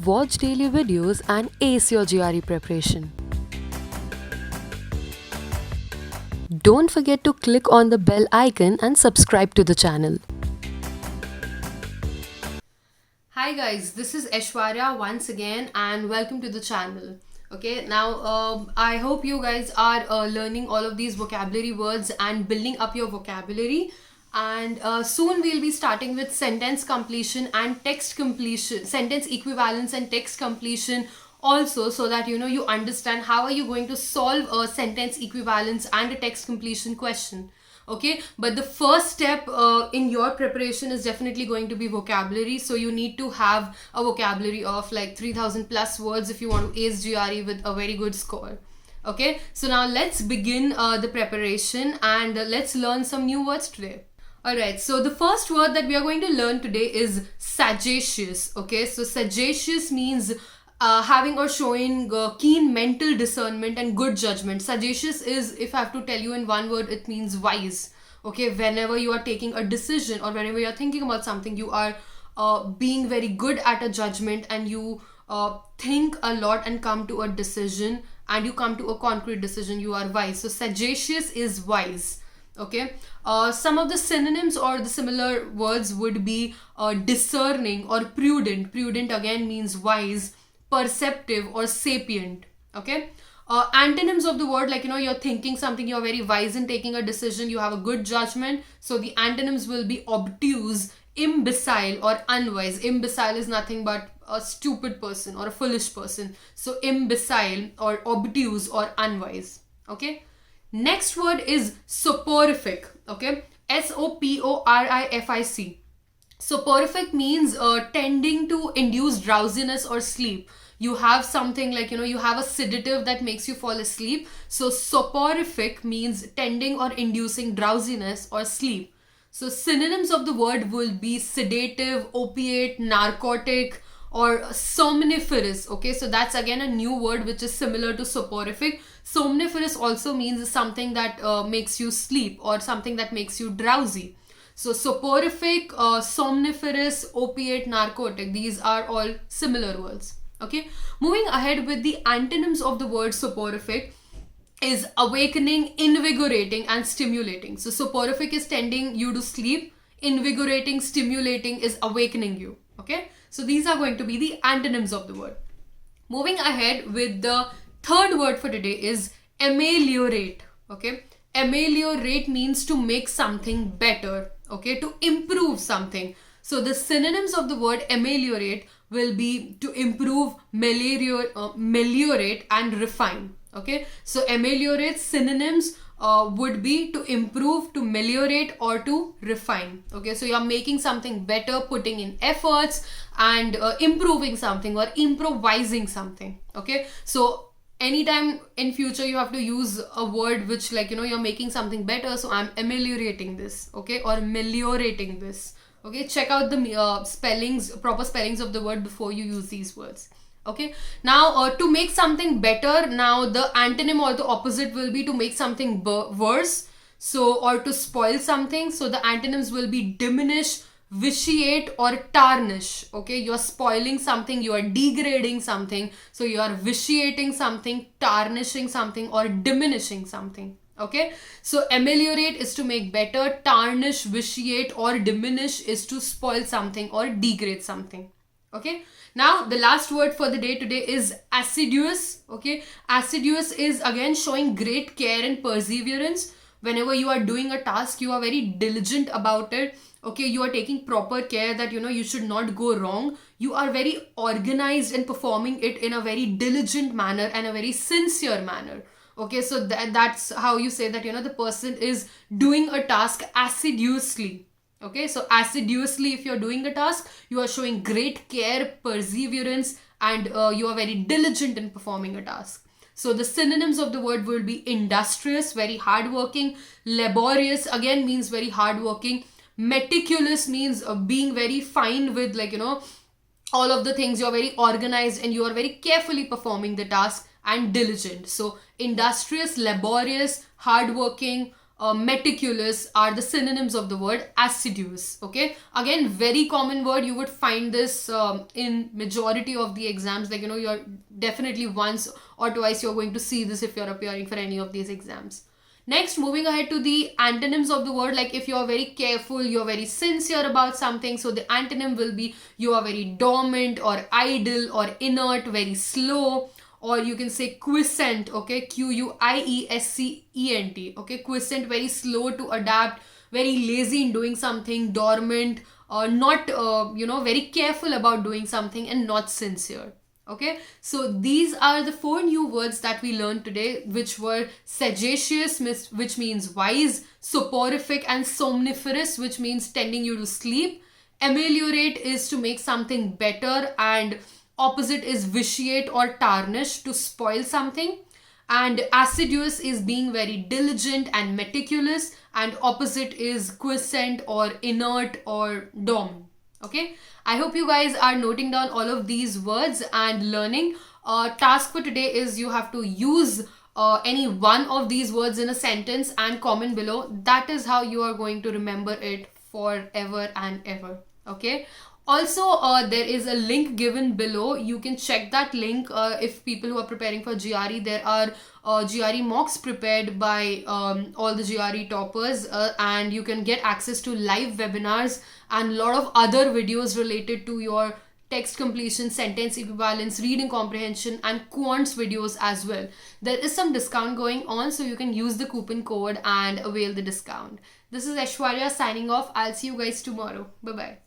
watch daily videos and ace your GRE preparation. Don't forget to click on the bell icon and subscribe to the channel. Hi guys, this is Aishwarya once again and welcome to the channel. Okay, now I hope you guys are learning all of these vocabulary words and building up your vocabulary, and soon we'll be starting with sentence completion and text completion, sentence equivalence and text completion also, so that you understand how are you going to solve a sentence equivalence and a text completion question. Okay, but the first step in your preparation is definitely going to be vocabulary. So you need to have a vocabulary of like 3000 plus words if you want to ace GRE with a very good score. Okay, so now let's begin the preparation and let's learn some new words today. Alright, so the first word that we are going to learn today is sagacious. Okay, so sagacious means having or showing keen mental discernment and good judgment. Sagacious is, if I have to tell you in one word, it means wise. Okay, whenever you are taking a decision or whenever you are thinking about something, you are being very good at a judgment, and you think a lot and come to a decision, and you come to a concrete decision. You are wise. So sagacious is wise. Okay, some of the synonyms or the similar words would be discerning or prudent. Prudent again means wise. Perceptive or sapient. Okay, antonyms of the word, like you're thinking something, you're very wise in taking a decision, you have a good judgment. So the antonyms will be obtuse, imbecile or unwise. Imbecile is nothing but a stupid person or a foolish person. So imbecile or obtuse or unwise. Okay, next word is soporific. Okay, SOPORIFIC. Soporific means tending to induce drowsiness or sleep. You have something like, you have a sedative that makes you fall asleep. So soporific means tending or inducing drowsiness or sleep. So synonyms of the word will be sedative, opiate, narcotic, or somniferous. Okay, so that's again a new word which is similar to soporific. Somniferous also means something that makes you sleep or something that makes you drowsy. So soporific, somniferous, opiate, narcotic, these are all similar words. Okay, moving ahead with the antonyms of the word soporific is awakening, invigorating, and stimulating. So soporific is tending you to sleep, invigorating, stimulating is awakening you. Okay, so these are going to be the antonyms of the word. Moving ahead with the third word for today is ameliorate. Okay, ameliorate means to make something better. Okay, to improve something. So the synonyms of the word ameliorate will be to improve, meliorate, and refine. Okay, so ameliorate synonyms would be to improve, to meliorate, or to refine. Okay, so you're making something better, putting in efforts, and improving something or improvising something. Okay, so anytime in future you have to use a word which, like you're making something better, so I'm ameliorating this. Okay, or meliorating this. Okay, check out the spellings, proper spellings of the word before you use these words. Okay, now to make something better, now the antonym or the opposite will be to make something worse, so, or to spoil something. So the antonyms will be diminish, vitiate, or tarnish. Okay, you're spoiling something, you are degrading something, so you are vitiating something, tarnishing something, or diminishing something. Okay, so ameliorate is to make better, tarnish, vitiate, or diminish is to spoil something or degrade something. Okay, now the last word for the day today is assiduous. Okay, assiduous is again showing great care and perseverance. Whenever you are doing a task, you are very diligent about it. Okay, you are taking proper care that you should not go wrong. You are very organized and performing it in a very diligent manner and a very sincere manner. Okay, so that's how you say that the person is doing a task assiduously. Okay, so assiduously, if you're doing a task, you are showing great care, perseverance, and you are very diligent in performing a task. So the synonyms of the word will be industrious, very hardworking. Laborious again means very hardworking. Meticulous means being very fine with, like all of the things. You're very organized and you are very carefully performing the task, and diligent. So industrious, laborious, hardworking, meticulous are the synonyms of the word assiduous. Okay, again, very common word. You would find this in majority of the exams. Like, you're definitely once or twice you're going to see this if you're appearing for any of these exams. Next, moving ahead to the antonyms of the word. Like, if you're very careful, you're very sincere about something, so the antonym will be you are very dormant or idle or inert, very slow, or you can say quiescent. Okay, quiescent. Okay, quiescent, very slow to adapt, very lazy in doing something. Dormant, not very careful about doing something, and not sincere. Okay, so these are the 4 new words that we learned today, which were sagacious, which means wise, soporific and somniferous, which means tending you to sleep. Ameliorate is to make something better, and opposite is vitiate or tarnish, to spoil something. And assiduous is being very diligent and meticulous, and opposite is quiescent or inert or dormant. Okay, I hope you guys are noting down all of these words and learning. Task for today is you have to use any one of these words in a sentence and comment below. That is how you are going to remember it forever and ever. Okay, also there is a link given below. You can check that link if people who are preparing for GRE. There are GRE mocks prepared by all the GRE toppers, and you can get access to live webinars and a lot of other videos related to your text completion, sentence equivalence, reading comprehension, and quants videos as well. There is some discount going on, so you can use the coupon code and avail the discount. This is Aishwarya signing off. I'll see you guys tomorrow. Bye bye.